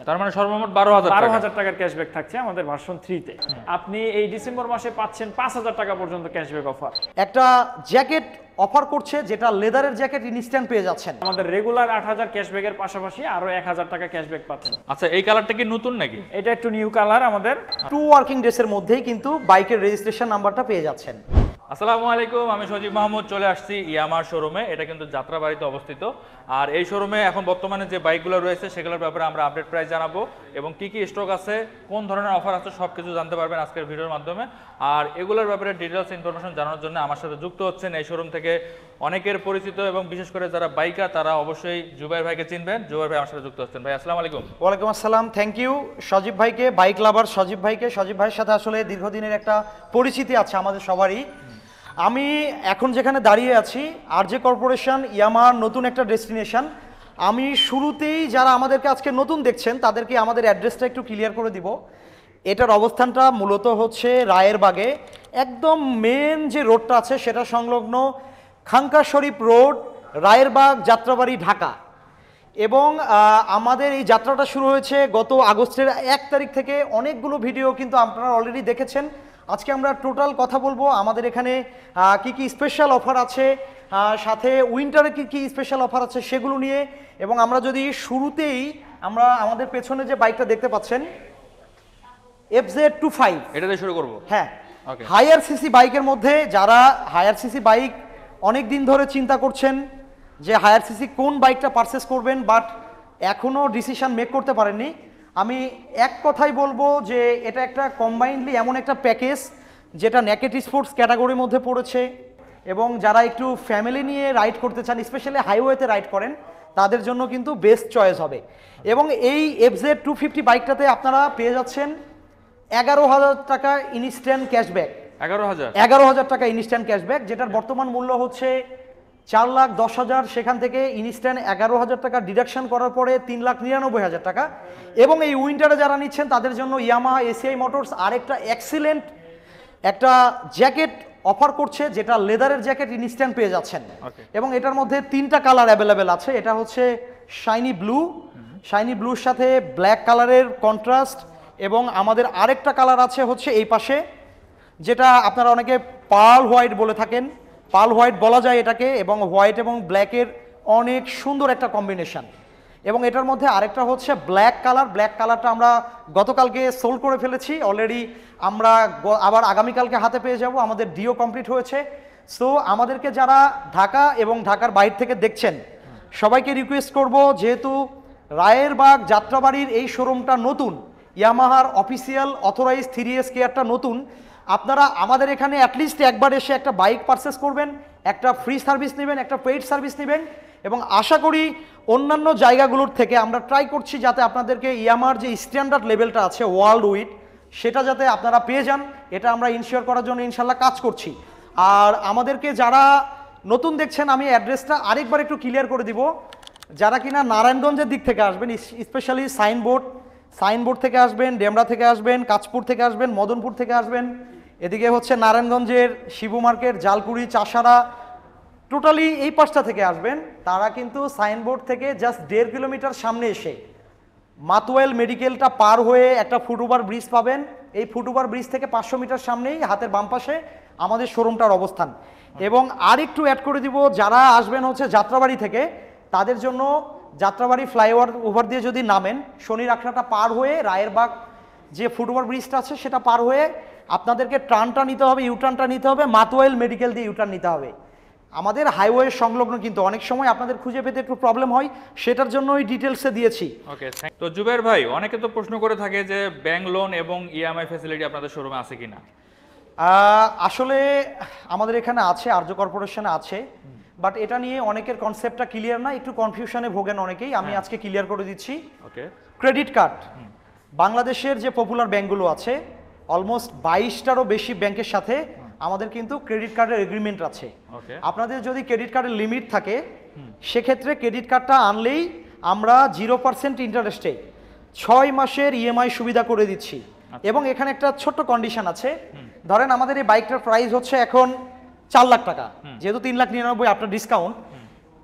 তার মানে সর্বমোট 12,000 টাকা। 12,000 টাকার ক্যাশব্যাক থাকছে আমাদের ভার্সন 3 তে। আপনি এই ডিসেম্বর মাসে পাচ্ছেন 5,000 টাকা পর্যন্ত ক্যাশব্যাক অফার। একটা জ্যাকেট অফার করছে, যেটা লেদারের জ্যাকেট ইনস্ট্যান্ট পেয়ে যাচ্ছেন। আমাদের রেগুলার 8,000 ক্যাশব্যাকের পাশাপাশি আরো 1,000 টাকা ক্যাশব্যাক পাচ্ছেন। আচ্ছা, এই কালারটা কি নতুন নাকি? এটা একটু নিউ কালার আমাদের। 2 ওয়ার্কিং ডেসের মধ্যেই কিন্তু বাইকের রেজিস্ট্রেশন নাম্বারটা পেয়ে যাচ্ছেন। আসসালামু আলাইকুম, আমি সজীব মাহমুদ চলে আসছি ইয়ামার শোরুমে। এটা কিন্তু যাত্রাবাড়িতে অবস্থিত। আর এই শোরুমে এখন বর্তমানে যে বাইকগুলো রয়েছে সেগুলোর ব্যাপারে আমরা আপডেট প্রাইস জানাবো এবং কি কি স্টক আছে, কোন ধরনের অফার আছে সবকিছু জানতে পারবেন আজকের ভিডিওর মাধ্যমে। আর এগুলোর ব্যাপারে ডিটেলস ইনফরমেশন জানানোর জন্য আমার সাথে যুক্ত হচ্ছেন এই শোরুম থেকে অনেকের পরিচিত এবং বিশেষ করে যারা বাইকার তারা অবশ্যই জুবাইর ভাইকে চিনবেন। জুবাইর ভাই আমার সাথে যুক্ত হচ্ছেন। ভাই আসসালামু আলাইকুম। ওয়ালাইকুম আসসালাম, থ্যাংক ইউ সজীব ভাইকে, বাইক লাভার সজীব ভাইকে। সজীব ভাইয়ের সাথে আসলে দীর্ঘদিনের একটা পরিচিতি আছে আমাদের সবারই। আমি এখন যেখানে দাঁড়িয়ে আছি আরজে কর্পোরেশন ইয়ামার নতুন একটা ডেস্টিনেশন। আমি শুরুতেই যারা আমাদেরকে আজকে নতুন দেখছেন তাদেরকে আমাদের অ্যাড্রেসটা একটু ক্লিয়ার করে দিব। এটার অবস্থানটা মূলত হচ্ছে রায়েরবাগে, একদম মেন যে রোডটা আছে সেটা সংলগ্ন খাঙ্কা শরীফ রোড, রায়েরবাগ, যাত্রাবাড়ি, ঢাকা। এবং আমাদের এই যাত্রাটা শুরু হয়েছে গত আগস্টের 1 তারিখ থেকে। অনেকগুলো ভিডিও কিন্তু আপনারা অলরেডি দেখেছেন। আজকে আমরা টোটাল কথা বলবো আমাদের এখানে কি কি স্পেশাল অফার আছে, সাথে উইন্টারে কি কি স্পেশাল অফার আছে সেগুলো নিয়ে। এবং আমরা যদি শুরুতেই আমরা আমাদের পেছনে যে বাইকটা দেখতে পাচ্ছেন FZ25, এটা দিয়ে শুরু করব। হ্যাঁ, ওকে। হায়ার সিসি বাইকের মধ্যে যারা হায়ার সিসি বাইক অনেক দিন ধরে চিন্তা করছেন যে হায়ার সিসি কোন বাইকটা পারচেস করবেন, বাট এখনও ডিসিশন মেক করতে পারেননি, আমি এক কথাই বলবো যে এটা একটা কম্বাইন্ডলি এমন একটা প্যাকেজ যেটা নেকেড স্পোর্টস ক্যাটাগরির মধ্যে পড়েছে। এবং যারা একটু ফ্যামিলি নিয়ে রাইড করতে চান, স্পেশালি হাইওয়েতে রাইড করেন, তাদের জন্য কিন্তু বেস্ট চয়েস হবে। এবং এই FZ250 বাইকটাতে আপনারা পেয়ে যাচ্ছেন 11,000 টাকা ইনস্ট্যান্ট ক্যাশব্যাক। 11,000 টাকা ইনস্ট্যান্ট ক্যাশব্যাক, যেটার বর্তমান মূল্য হচ্ছে 4,10,000। সেখান থেকে ইনস্ট্যান্ট 11,000 টাকা ডিডাকশন করার পরে 3,99,000 টাকা। এবং এই উইন্টারে যারা নিচ্ছেন তাদের জন্য ইয়ামাহা এসিআই মোটরস আরেকটা এক্সিলেন্ট একটা জ্যাকেট অফার করছে, যেটা লেদারের জ্যাকেট ইনস্ট্যান্ট পেয়ে যাচ্ছেন। এবং এটার মধ্যে 3টা কালার অ্যাভেলেবেল আছে। এটা হচ্ছে শাইনি ব্লু, শাইনি ব্লুর সাথে ব্ল্যাক কালারের কন্ট্রাস্ট। এবং আমাদের আরেকটা কালার আছে হচ্ছে এই পাশে, যেটা আপনারা অনেকে পার্ল হোয়াইট বলে থাকেন, পার্ল হোয়াইট বলা যায় এটাকে। এবং হোয়াইট এবং ব্ল্যাকের অনেক সুন্দর একটা কম্বিনেশন। এবং এটার মধ্যে আরেকটা হচ্ছে ব্ল্যাক কালার। ব্ল্যাক কালারটা আমরা গতকালকে সোল্ড করে ফেলেছি অলরেডি, আমরা আবার আগামীকালকে হাতে পেয়ে যাব। আমাদের ডিও কমপ্লিট হয়েছে। সো আমাদেরকে যারা ঢাকা এবং ঢাকার বাইরে থেকে দেখছেন সবাইকে রিকোয়েস্ট করব, যেহেতু রায়েরবাগ যাত্রাবাড়ির এই শোরুমটা নতুন, ইয়ামাহার অফিসিয়াল অথরাইজ 3S কেয়ারটা নতুন, আপনারা আমাদের এখানে অ্যাটলিস্ট একবার এসে একটা বাইক পারচেস করবেন, একটা ফ্রি সার্ভিস নেবেন, একটা পেইড সার্ভিস নেবেন। এবং আশা করি অন্যান্য জায়গাগুলোর থেকে আমরা ট্রাই করছি যাতে আপনাদেরকে ইয়ামার যে স্ট্যান্ডার্ড লেভেলটা আছে ওয়ার্ল্ড উইড, সেটা যাতে আপনারা পেয়ে যান, এটা আমরা ইনশিওর করার জন্য ইনশাল্লাহ কাজ করছি। আর আমাদেরকে যারা নতুন দেখছেন আমি অ্যাড্রেসটা আরেকবার একটু ক্লিয়ার করে দিব। যারা কিনা নারায়ণগঞ্জের দিক থেকে আসবেন, স্পেশালি সাইনবোর্ড থেকে আসবেন, ডেমরা থেকে আসবেন, কাঁচপুর থেকে আসবেন, মদনপুর থেকে আসবেন, এদিকে হচ্ছে নারায়ণগঞ্জের শিবু মার্কেট, জালকুড়ি, চাষারা, টোটালি এই পাশটা থেকে আসবেন, তারা কিন্তু সাইনবোর্ড থেকে জাস্ট 1.5 কিলোমিটার সামনে এসে মাতুয়াইল মেডিকেলটা পার হয়ে একটা ফুটওভার ব্রিজ পাবেন। এই ফুটওভার ব্রিজ থেকে 500 মিটার সামনেই হাতের বাম পাশে আমাদের শোরুমটার অবস্থান। এবং আর একটু অ্যাড করে দিব, যারা আসবেন হচ্ছে যাত্রাবাড়ি থেকে, তাদের জন্য যাত্রাবাড়ি ওভার দিয়ে যদি নামেন, শনির আখড়াটা পার হয়ে রায়েরবাগ যে ফুটওভার ব্রিজটা আছে সেটা পার হয়ে আপনাদেরকে টার্নটা নিতে হবে, ইউটার্নটা নিতে হবে, মাতুয়াইল মেডিকেল দিয়ে ইউটার্ন নিতে হবে। আমাদের হাইওয়ে সংলগ্ন, কিন্তু অনেক সময় আপনাদের খুঁজে পেতে একটু প্রবলেম হয়, সেটার জন্য ওই ডিটেলসে দিয়েছি। ওকে, তো জুবাইর ভাই, অনেকে তো প্রশ্ন করে থাকে যে ব্যাংক লোন এবং ইএমআই ফ্যাসিলিটি আপনাদের শোরুমে আছে কিনা? আসলে আমাদের এখানে আছে, আরজে কর্পোরেশনে আছে, বাট এটা নিয়ে অনেকের কনসেপ্টটা ক্লিয়ার না, একটু কনফিউশনে ভোগেন অনেকেই। আমি আজকে ক্লিয়ার করে দিচ্ছি। ওকে। ক্রেডিট কার্ড, বাংলাদেশের যে পপুলার ব্যাংকগুলো আছে অলমোস্ট 22টারও বেশি ব্যাংকের সাথে আমাদের কিন্তু ক্রেডিট কার্ডের এগ্রিমেন্ট আছে। আপনাদের যদি ক্রেডিট কার্ডের লিমিট থাকে সেক্ষেত্রে ক্রেডিট কার্ডটা আনলেই আমরা 0% ইন্টারেস্টে 6 মাসের ইএমআই সুবিধা করে দিচ্ছি। এবং এখানে একটা ছোট্ট কন্ডিশন আছে, ধরেন আমাদের এই বাইকটার প্রাইস হচ্ছে এখন 4 লাখ টাকা, যেহেতু 3,99,000 আপনার ডিসকাউন্ট,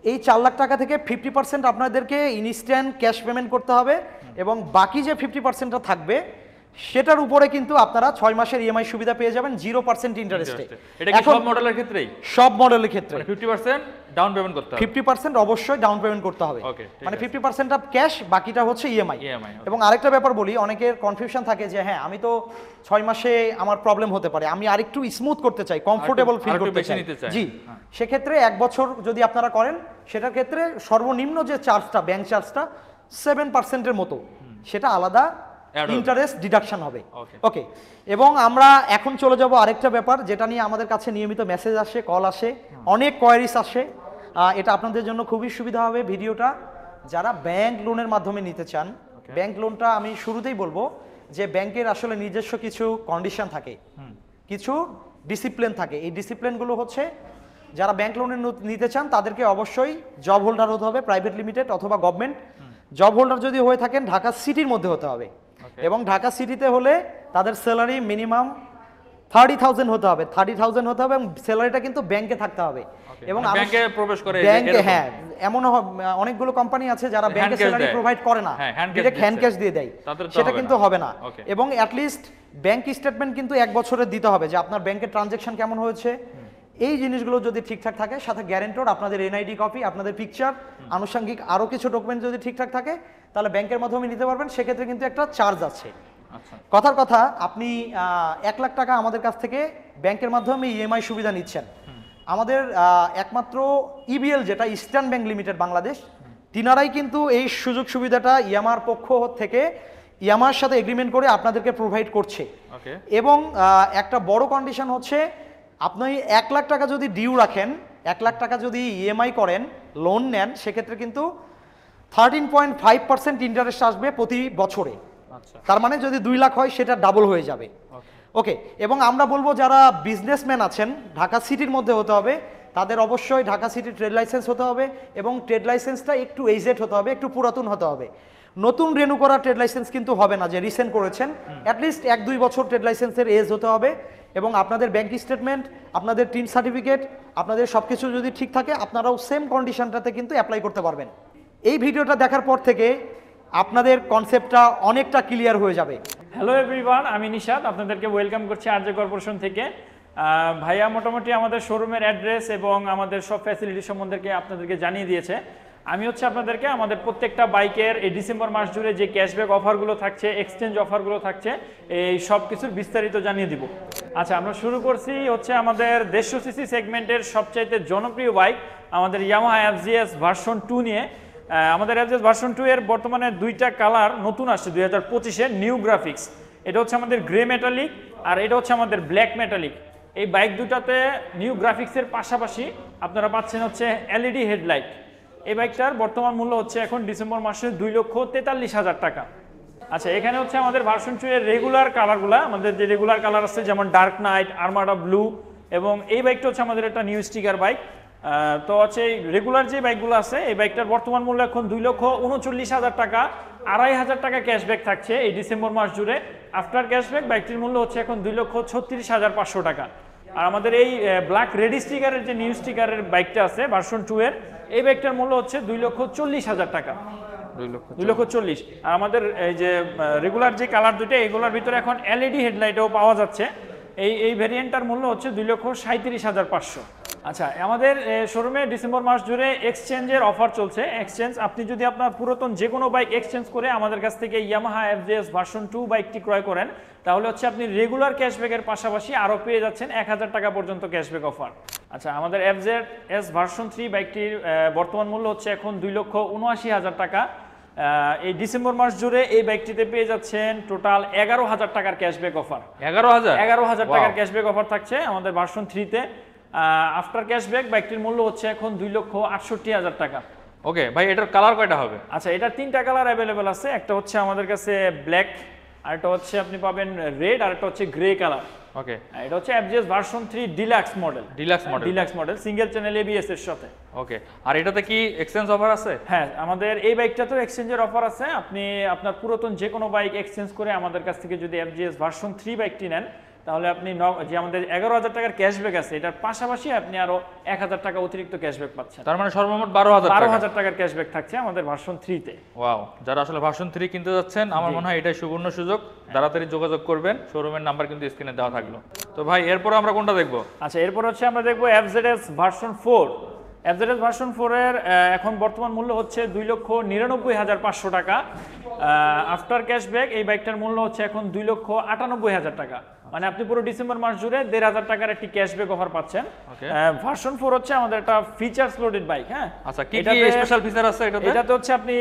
এই 4 লাখ টাকা থেকে 50% আপনাদেরকে ইনস্ট্যান্ট ক্যাশ পেমেন্ট করতে হবে এবং বাকি যে 50%টা থাকবে সেটার উপরে কিন্তু আপনারা 6 মাসের ইএমআই সুবিধা পেয়ে যাবেন 0% ইন্টারেস্টে। এটা কি সব মডেলের ক্ষেত্রেই? সব মডেলের ক্ষেত্রে 50% ডাউন পেমেন্ট করতে হবে। 50% অবশ্যই ডাউন পেমেন্ট করতে হবে। Okay, ঠিক মানে আছে। 50% ক্যাশ, বাকিটা হচ্ছে ইএমআই। okay. এবং আরেকটা ব্যাপার বলি, অনেকের কনফিউশন থাকে যে হ্যাঁ আমি তো 6 মাসে আমার প্রবলেম হতে পারে, আমি আরেকটু স্মুথ করতে চাই, কমফোর্টেবল ফিল আরেকটু করতে বেশি চাই। নিতে চাই। জি, হ্যাঁ। সেক্ষেত্রে 1 বছর যদি আপনারা করেন, সেটার ক্ষেত্রে সর্বনিম্ন যে চার্জটা, ব্যাংক চার্জটা 7% এর মতো, সেটা আলাদা Add হবে। ইন্টারেস্ট ডিডাকশন হবে। Okay. ওকে, এবং আমরা এখন চলে যাব আরেকটা ব্যাপার যেটা নিয়ে আমাদের কাছে নিয়মিত মেসেজ আসে, কল আসে, অনেক কোয়ারিজ আসে। এটা আপনাদের জন্য খুবই সুবিধা হবে ভিডিওটা। যারা ব্যাংক লোনের মাধ্যমে নিতে চান, ব্যাংক লোনটা আমি শুরুতেই বলবো যে ব্যাংকের আসলে নিজস্ব কিছু কন্ডিশন থাকে, কিছু ডিসিপ্লিন থাকে। এই ডিসিপ্লিনগুলো হচ্ছে যারা ব্যাংক লোনে নিতে চান তাদেরকে অবশ্যই জব হোল্ডার হতে হবে, প্রাইভেট লিমিটেড অথবা গভর্নমেন্ট। জব হোল্ডার যদি হয়ে থাকেন ঢাকা সিটির মধ্যে হতে হবে, এবং ঢাকা সিটিতে হলে তাদের স্যালারি মিনিমাম 30,000 হতে হবে, 30,000 হতে হবে, এবং স্যালারিটা কিন্তু ব্যাংকে থাকতে হবে। এবং মানে ব্যাংকে প্রবেশ করে ব্যাংকে, এরকম? হ্যাঁ, এমন অনেকগুলো কোম্পানি আছে যারা hand ব্যাংকে cash স্যালারি দেয়। প্রোভাইড করে না, হ্যাঁ, hand cash ডিরেক্ট হ্যান্ড দিচ্ছে। ক্যাশ দিয়ে দেয়, তাদের তো সেটা হবে কিন্তু না। হবে না। Okay. এবং অ্যাটলিস্ট ব্যাংক স্টেটমেন্ট কিন্তু 1 বছরের দিতে হবে, যে আপনার ব্যাংকের ট্রানজ্যাকশন কেমন হয়েছে, এই জিনিসগুলো যদি ঠিকঠাক থাকে, সাথে গ্যারেন্টর, আপনাদের এনআইডি কপি, আপনাদের পিকচার, আনুষঙ্গিক আরো কিছু ডকুমেন্ট যদি ঠিকঠাক থাকে, তাহলে ব্যাংকের মাধ্যমে নিতে পারবেন। সেক্ষেত্রে কিন্তু একটা চার্জ আছে। আচ্ছা। কথার কথা, আপনি 1 লাখ টাকা আমাদের কাছ থেকে ব্যাংকের মাধ্যমে ইএমআই সুবিধা নিচ্ছেন। আমাদের একমাত্র ইবিএল, যেটা ইস্টার্ন ব্যাংক লিমিটেড বাংলাদেশ, তিনারাই কিন্তু এই সুযোগ সুবিধাটা ইয়ামার পক্ষ থেকে, ইয়ামার সাথে এগ্রিমেন্ট করে আপনাদেরকে প্রোভাইড করছে। ওকে। এবং একটা বড় কন্ডিশন হচ্ছে, আপনি 1 লাখ টাকা যদি ডিউ রাখেন, 1 লাখ টাকা যদি ইএমআই করেন, লোন নেন, সেক্ষেত্রে কিন্তু 13.5% ইন্টারেস্ট আসবে প্রতি বছরে। আচ্ছা। তার মানে যদি 2 লাখ হয়, সেটা ডাবল হয়ে যাবে। ওকে, এবং আমরা বলবো যারা বিজনেসম্যান আছেন, ঢাকা সিটির মধ্যে হতে হবে, তাদের অবশ্যই ঢাকা সিটির ট্রেড লাইসেন্স হতে হবে, এবং ট্রেড লাইসেন্সটা একটু এজেড হতে হবে, একটু পুরাতন হতে হবে। নতুন রেনু করা ট্রেড লাইসেন্স কিন্তু হবে না, যে রিসেন্ট করেছেন, অ্যাটলিস্ট 1-2 বছর ট্রেড লাইসেন্সের এজ হতে হবে। এবং আপনাদের ব্যাংক স্টেটমেন্ট, আপনাদের টিন সার্টিফিকেট, আপনাদের সব কিছু যদি ঠিক থাকে, আপনারাও সেম কন্ডিশনটাতে কিন্তু অ্যাপ্লাই করতে পারবেন। এই ভিডিওটা দেখার পর থেকে আপনাদের কনসেপ্টটা অনেকটা ক্লিয়ার হয়ে যাবে। হ্যালো এভরিওয়ান, আমি নিশাদ, আপনাদেরকে ওয়েলকাম করছি আরজে কর্পোরেশন থেকে। ভাইয়া মোটামুটি আমাদের শোরুমের অ্যাড্রেস এবং আমাদের সব ফ্যাসিলিটি সম্বন্ধে আপনাদেরকে জানিয়ে দিয়েছে। আমি হচ্ছে আপনাদেরকে আমাদের প্রত্যেকটা বাইকের এই ডিসেম্বর মাস জুড়ে যে ক্যাশব্যাক অফারগুলো থাকছে, এক্সচেঞ্জ অফারগুলো থাকছে, এই সব কিছুর বিস্তারিত জানিয়ে দিব। আচ্ছা, আমরা শুরু করছি হচ্ছে আমাদের 150 সিসি সেগমেন্টের সবচাইতে জনপ্রিয় বাইক, আমাদের ইয়ামাহা এফজেএস ভার্সন 2 নিয়ে। আমাদের এফজেএস ভার্সন 2 এর বর্তমানে 2টা কালার নতুন আসছে 2025-এ, নিউ গ্রাফিক্স। এটা হচ্ছে আমাদের গ্রে মেটালিক, আর এটা হচ্ছে আমাদের ব্ল্যাক মেটালিক। এই বাইক দুটাতে নিউ গ্রাফিক্সের পাশাপাশি আপনারা পাচ্ছেন হচ্ছে এলইডি হেডলাইট। এই বাইকটার বর্তমান মূল্য হচ্ছে এখন ডিসেম্বর মাসে 2,43,000 টাকা। আচ্ছা, এখানে হচ্ছে আমাদের ভার্সন 2 এর রেগুলার কালারগুলো, আমাদের যে রেগুলার কালার আছে যেমন ডার্ক নাইট, আর্মাডা ব্লু, এবং এই বাইকটা হচ্ছে আমাদের একটা নিউ স্টিকার বাইক। তো হচ্ছে রেগুলার যে বাইকগুলো আছে, এই বাইকটার বর্তমান মূল্য এখন 2,39,000 টাকা। 2,500 টাকা ক্যাশব্যাক থাকছে এই ডিসেম্বর মাস জুড়ে। আফটার ক্যাশব্যাক বাইকটির মূল্য হচ্ছে এখন 2,36,500 টাকা। আর আমাদের এই ব্ল্যাক রেড স্টিকারের যে নিউ স্টিকারের বাইকটা আছে ভার্সন 2 এর, এই বাইকটার মূল্য হচ্ছে 2,40,000 টাকা। 2,40,000। আর আমাদের এই যে রেগুলার যে কালার দুটো, এগুলোর ভিতরে এখন এলইডি হেডলাইটও পাওয়া যাচ্ছে। এই ভেরিয়েন্টটার মূল্য হচ্ছে 2,37,500। আচ্ছা, আমাদের শোরুমে ডিসেম্বর মাস জুড়ে এক্সচেঞ্জের অফার চলছে। এক্সচেঞ্জ, আপনি যদি আপনার পুরাতন যে কোনো বাইক এক্সচেঞ্জ করে আমাদের কাছ থেকে ইয়ামাহা এফজেএস ভার্সন 2 বাইকটি ক্রয় করেন, তাহলে হচ্ছে আপনি রেগুলার ক্যাশব্যাকের পাশাপাশি আরও পেয়ে যাচ্ছেন 1,000 টাকা পর্যন্ত ক্যাশব্যাক অফার। আচ্ছা, আমাদের এফজেএস ভার্সন 3 বাইকটির বর্তমান মূল্য হচ্ছে এখন 2,79,000 টাকা। এই ডিসেম্বর মাস জুড়ে এই বাইকটিতে পেয়ে যাচ্ছেন টোটাল 11,000 টাকার ক্যাশব্যাক অফার। 11,000 টাকার ক্যাশব্যাক অফার থাকছে আমাদের ভার্সন 3-তে। আফটার ক্যাশব্যাক বাইকটির মূল্য হচ্ছে এখন 2,68,000 টাকা। ওকে ভাই, এটার কালার কয়টা হবে? আচ্ছা, এটার 3টা কালার অ্যাভেলেবেল আছে। একটা হচ্ছে আমাদের কাছে ব্ল্যাক, আরেকটা হচ্ছে আপনি পাবেন রেড, আরেকটা হচ্ছে গ্রে কালার। ওকে, এটা হচ্ছে FZS version 3 deluxe model. Deluxe model single channel ABS এর সাথে। ওকে, আর এটাতে কি এক্সচেঞ্জ অফার আছে? হ্যাঁ, আমাদের এই বাইকটাতেও এক্সচেঞ্জের অফার আছে। আপনি আপনার পুরাতন যে কোনো বাইক এক্সচেঞ্জ করে আমাদের কাছ থেকে যদি এফজেএস ভার্সন 3 বাইকটি নেন, তাহলে আপনি যে আমাদের 11,000 টাকার ক্যাশব্যাক আছে এটার পাশাপাশি আপনি আরো 1,000 টাকা অতিরিক্ত ক্যাশব্যাক পাচ্ছেন। তার মানে সর্বমোট 12,000 টাকা। 12,000 টাকার ক্যাশব্যাক থাকছে আমাদের ভার্সন 3 তে। ওয়াও, যারা আসলে ভার্সন 3 কিনতে যাচ্ছেন আমার মনে হয় এটাই সুবর্ণ সুযোগ, তাড়াতাড়ি যোগাযোগ করবেন, শোরুমের নাম্বার কিন্তু স্ক্রিনে দেওয়া থাকলো। তো ভাই এরপর আমরা কোনটা দেখবো? আচ্ছা, এরপর হচ্ছে আমরা দেখবো FZS ভার্সন 4। FZS ভার্সন 4 এর এখন বর্তমান মূল্য হচ্ছে 2,99,500 টাকা। আফটার ক্যাশব্যাক এই বাইকটার মূল্য হচ্ছে এখন 2,98,000 টাকা। মানে আপনি পুরো ডিসেম্বর মাস জুড়ে 1,500 টাকার একটি ক্যাশব্যাক অফার পাচ্ছেন। ভার্সন 4 হচ্ছে আমাদের একটা ফিচারস লোডেড বাইক। হ্যাঁ, আচ্ছা, কি কি স্পেশাল ফিচার আছে এটাতে? এটাতে হচ্ছে আপনি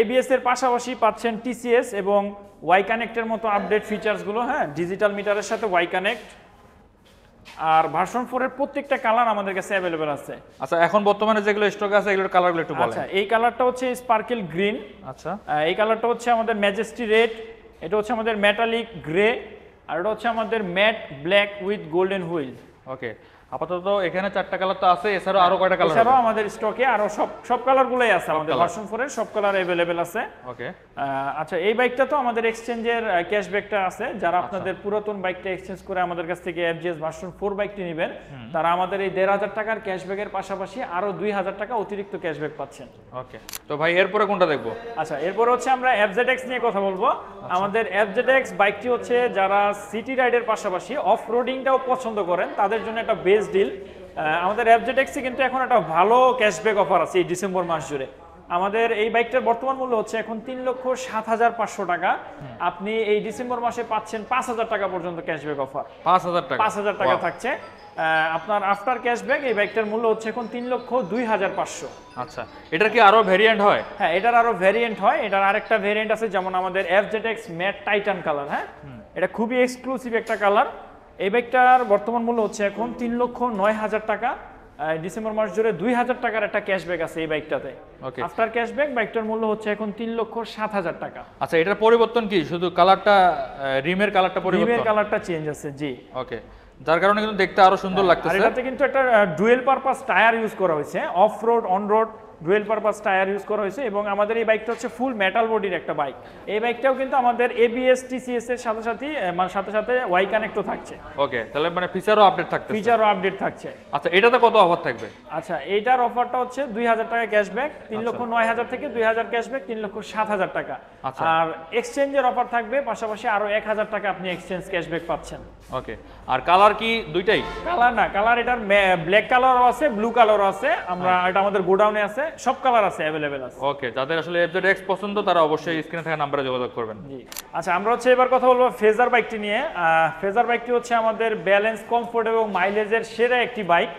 ABS এর পাশাপাশি পাচ্ছেন TCS এবং ওয়াই কানেক্টের মতো আপডেট ফিচারস গুলো। হ্যাঁ, ডিজিটাল মিটারের সাথে ওয়াই কানেক্ট। আর ভার্সন 4 এর প্রত্যেকটা কালার আমাদের কাছে अवेलेबल আছে। আচ্ছা, এখন বর্তমানে যেগুলো স্টক আছে এগুলোর কালারগুলো একটু বলেন। আচ্ছা, এই কালারটা হচ্ছে স্পার্কেল গ্রিন। আচ্ছা, এই কালারটা হচ্ছে আমাদের ম্যাজেস্টি রেড, এটা হচ্ছে আমাদের মেটালিক গ্রে, আর এটা হচ্ছে আমাদের matte black with golden wheel. Okay, আপাতত এখানে 4টা কালার তো আছে, এছাড়াও আরো কয়টা কালার? এছাড়াও আমাদের স্টকে আরো সব কালারগুলোই আছে, আমাদের ভার্সন 4 এর সব কালার अवेलेबल আছে। ওকে, আচ্ছা, এই বাইকটা তো আমাদের এক্সচেঞ্জের ক্যাশব্যাকটা আছে। যারা আপনাদের পুরাতন বাইকটা এক্সচেঞ্জ করে আমাদের কাছ থেকে FGS ভার্সন 4 বাইকটি নেবেন, তারা আমাদের এই 1,500 টাকার ক্যাশব্যাকের পাশাপাশি আরো 2,000 টাকা অতিরিক্ত ক্যাশব্যাক পাচ্ছেন। ওকে, তো ভাই এরপরে কোনটা দেখবো? আচ্ছা, এরপর হচ্ছে আমরা FZX নিয়ে কথা বলবো। আমাদের FZX বাইকটি হচ্ছে যারা সিটি রাইডের পাশাপাশি অফ রোডিংটাও পছন্দ করেন তাদের জন্য একটা বেস্ট ডিল। আমাদের FZX এ কিন্তু এখন একটা ভালো ক্যাশব্যাক অফার আছে এই ডিসেম্বর মাস জুড়ে। আমাদের এই বাইকটার বর্তমান মূল্য হচ্ছে এখন 3,07,500 টাকা। আপনি এই ডিসেম্বর মাসে পাচ্ছেন 5,000 টাকা পর্যন্ত ক্যাশব্যাক অফার। 5,000 টাকা? 5,000 টাকা থাকছে। আপনার আফটার ক্যাশব্যাক এই বাইকটার মূল্য হচ্ছে এখন 3,02,500। আচ্ছা, এটার কি আরো ভেরিয়েন্ট হয়? হ্যাঁ, এটার আরো ভেরিয়েন্ট হয়। এটার আরেকটা ভেরিয়েন্ট আছে, যেমন আমাদের FZX ম্যাট টাইটান কালার। হ্যাঁ, এটা খুবই এক্সক্লুসিভ একটা কালার। এই বাইকটার বর্তমান মূল্য হচ্ছে এখন 3,09,000 টাকা। ডিসেম্বর মাস জুড়ে 2,000 টাকার একটা ক্যাশব্যাক আছে এই বাইকটাতে। আফটার ক্যাশব্যাক বাইকটার মূল্য হচ্ছে এখন 3,07,000 টাকা। আচ্ছা, এটার পরিবর্তন কি? শুধু কালারটা, রিমের কালারটা পরিবর্তন? রিমের কালারটা চেঞ্জ আছে, জি। ওকে, যার কারণে কিন্তু দেখতে আরো সুন্দর লাগতেছে। আর এটাতে কিন্তু একটা ডুয়েল পারপাস টায়ার ইউজ করা হয়েছে, of road on road dual purpose tyre use করা হয়েছে। এবং আমাদের এই বাইকটা হচ্ছে ফুল মেটাল বডির একটা বাইক। এই বাইকটাও কিন্তু আমাদের ABS TCS এর সাথে সাথে ওয়াই কানেক্টও থাকছে। ওকে, তাহলে মানে ফিচারও আপডেট থাকছে? ফিচারও আপডেট থাকছে। আচ্ছা, এটাতে কত অফার থাকবে? আচ্ছা, এইটার অফারটা হচ্ছে 2,000 টাকা ক্যাশব্যাক, 3,09,000 থেকে 2,000 ক্যাশব্যাক, 3,07,000 টাকা। আর এক্সচেঞ্জের অফার থাকবে, পাশাপাশি আরো 1,000 টাকা আপনি এক্সচেঞ্জ ক্যাশব্যাক পাচ্ছেন। ওকে, আর কালার কি দুইটাই? কালার না, কালার এটার ব্ল্যাক কালারও আছে, ব্লু কালারও আছে। আমরা এটা আমাদের গোডাউনে আছে, সব কালার আছে, अवेलेबल আছে। ওকে, যাদের আসলে FZX পছন্দ তারা অবশ্যই স্ক্রিনে থাকা নম্বরে যোগাযোগ করবেন। জি। আচ্ছা, আমরা হচ্ছে এবার কথা বলবো ফেজার বাইকটি নিয়ে। ফেজার বাইকটি হচ্ছে আমাদের ব্যালেন্স, কমফোর্ট এবং মাইলেজের সেরা একটি বাইক।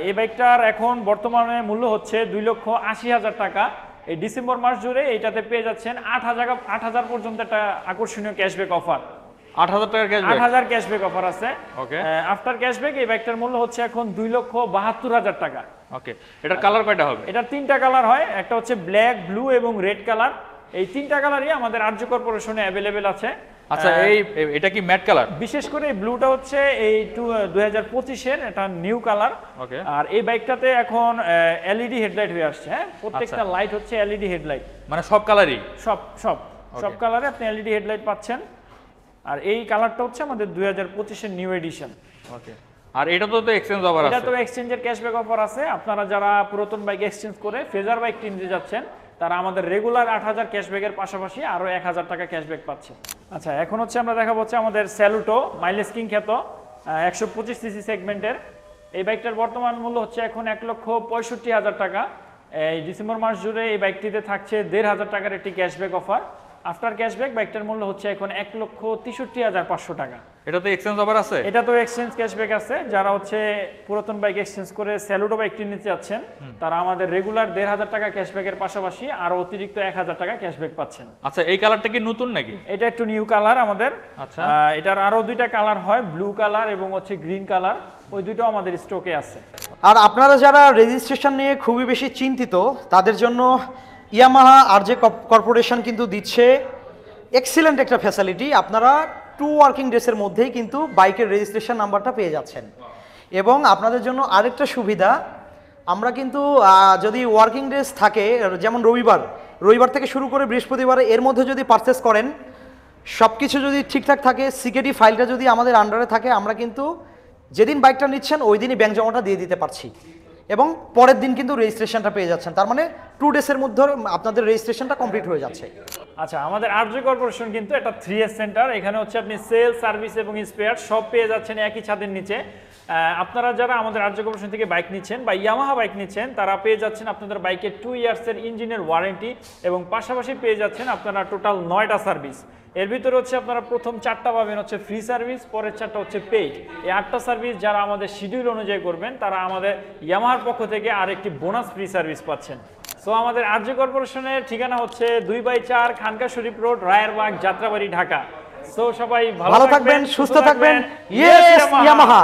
এই বাইকটার এখন বর্তমানে মূল্য হচ্ছে 2,80,000 টাকা। এই ডিসেম্বর মাস জুড়ে এইটাতে পেয়ে যাচ্ছেন 8,000 পর্যন্ত একটা আকর্ষণীয় ক্যাশব্যাক অফার। 8,000 টাকার ক্যাশব্যাক? 8,000 ক্যাশব্যাক অফার আছে। ওকে, আফটার ক্যাশব্যাক এই বাইকটার মূল্য হচ্ছে এখন 2,72,000 টাকা। ওকে, এটার কালার কয়টা হবে? এটার 3টা কালার হয়, একটা হচ্ছে ব্ল্যাক, ব্লু এবং রেড কালার। এই 3টা কালারই আমাদের আরজে কর্পোরেশনে अवेलेबल আছে। আচ্ছা, এটা কি ম্যাট কালার? বিশেষ করে এই ব্লুটা হচ্ছে এই 2025 এর এটা নিউ কালার। ওকে, আর এই বাইকটাতে এখন LED হেডলাইট হয়ে আসছে। হ্যাঁ, প্রত্যেকটা লাইট হচ্ছে LED হেডলাইট, মানে সব কালারই? সব কালারে আপনি LED হেডলাইট পাচ্ছেন। আর এই কালারটা হচ্ছে আমাদের 2025 এর নিউ এডিশন। ওকে, আর এটা তো এক্সচেঞ্জ অফার আছে? এটা তো এক্সচেঞ্জের ক্যাশব্যাক অফার আছে। আপনারা যারা পুরাতন বাইক এক্সচেঞ্জ করে ফেজার বাইক কিনতে যাচ্ছেন তারা আমাদের রেগুলার 8,000 ক্যাশব্যাকের পাশাপাশি আরো 1,000 টাকা ক্যাশব্যাক পাচ্ছে। আচ্ছা, এখন হচ্ছে আমরা দেখাবো হচ্ছে আমাদের স্যালুটো মাইলেজ কিং খ্যাত 125 সিসি সেগমেন্টের। এই বাইকটার বর্তমান মূল্য হচ্ছে এখন 1,65,000 টাকা। এই ডিসেম্বর মাস জুড়ে এই বাইকটিতে থাকছে 1,500 টাকার একটি ক্যাশব্যাক অফার। আফটার ক্যাশব্যাক বাইকটার মূল্য হচ্ছে এখন 1,63,500 টাকা। এটা তো এক্সচেঞ্জ অফার আছে? এটা তো এক্সচেঞ্জ ক্যাশব্যাক আছে। যারা হচ্ছে পুরাতন বাইক এক্সচেঞ্জ করে স্যালুটো বাইকটি নিতে যাচ্ছেন তারা আমাদের রেগুলার 1,500 টাকা ক্যাশব্যাকের পাশাপাশি আরো অতিরিক্ত 1,000 টাকা ক্যাশব্যাক পাচ্ছেন। আচ্ছা, এই কালারটা কি নতুন নাকি? এটা একটু নিউ কালার আমাদের। আচ্ছা, এটার আরো 2টা কালার হয়, ব্লু কালার এবং হচ্ছে গ্রিন কালার। ওই দুটো আমাদের স্টকে আছে। আর আপনারা যারা রেজিস্ট্রেশন নিয়ে খুবই বেশি চিন্তিত তাদের জন্য ইয়ামাহা আরজে কর্পোরেশন কিন্তু দিচ্ছে এক্সিলেন্ট একটা ফ্যাসিলিটি। আপনারা 2 ওয়ার্কিং ডেসের মধ্যেই কিন্তু বাইকের রেজিস্ট্রেশন নাম্বারটা পেয়ে যাচ্ছেন। এবং আপনাদের জন্য আরেকটা সুবিধা, আমরা কিন্তু যদি ওয়ার্কিং ডেস থাকে, যেমন রবিবার থেকে শুরু করে বৃহস্পতিবার, এর মধ্যে যদি পারচেস করেন সব কিছু যদি ঠিকঠাক থাকে, সিকেডি ফাইলটা যদি আমাদের আন্ডারে থাকে, আমরা কিন্তু যেদিন বাইকটা নিচ্ছেন ওই দিনই ব্যাংক জমাটা দিয়ে দিতে পারছি এবং পরের দিন কিন্তু রেজিস্ট্রেশনটা পেয়ে যাচ্ছেন। তার মানে 2 ডেজের মধ্যে আপনাদের রেজিস্ট্রেশনটা কমপ্লিট হয়ে যাচ্ছে। আচ্ছা, আমাদের আরজে কর্পোরেশন কিন্তু একটা 3S সেন্টার। এখানে হচ্ছে আপনি সেল, সার্ভিস এবং স্পেয়ার সব পেয়ে যাচ্ছেন একই ছাদের নিচে। আপনারা যারা আমাদের আরজে কর্পোরেশন থেকে বাইক নিচ্ছেন বা ইয়ামাহা বাইক নিচ্ছেন, তারা পেয়ে যাচ্ছেন আপনাদের বাইকে 2 ইয়ার্সের ইঞ্জিনের ওয়ারেন্টি এবং পাশাপাশি পেয়ে যাচ্ছেন আপনারা টোটাল 9টা সার্ভিস। এর ভিতরে হচ্ছে আপনারা প্রথম 4টা পাবেন হচ্ছে ফ্রি সার্ভিস, পরের 4টা হচ্ছে পেইড। এই 8টা সার্ভিস যারা আমাদের শিডিউল অনুযায়ী করবেন তারা আমাদের ইয়ামাহার পক্ষ থেকে আরেকটি বোনাস ফ্রি সার্ভিস পাচ্ছেন। সো আমাদের আরজে কর্পোরেশনের ঠিকানা হচ্ছে 2/4 খানকা শরীফ রোড, রায়েরবাগ, যাত্রাবাড়ি, ঢাকা। সো সবাই ভালো থাকবেন, সুস্থ থাকবেন। Yes Yamaha.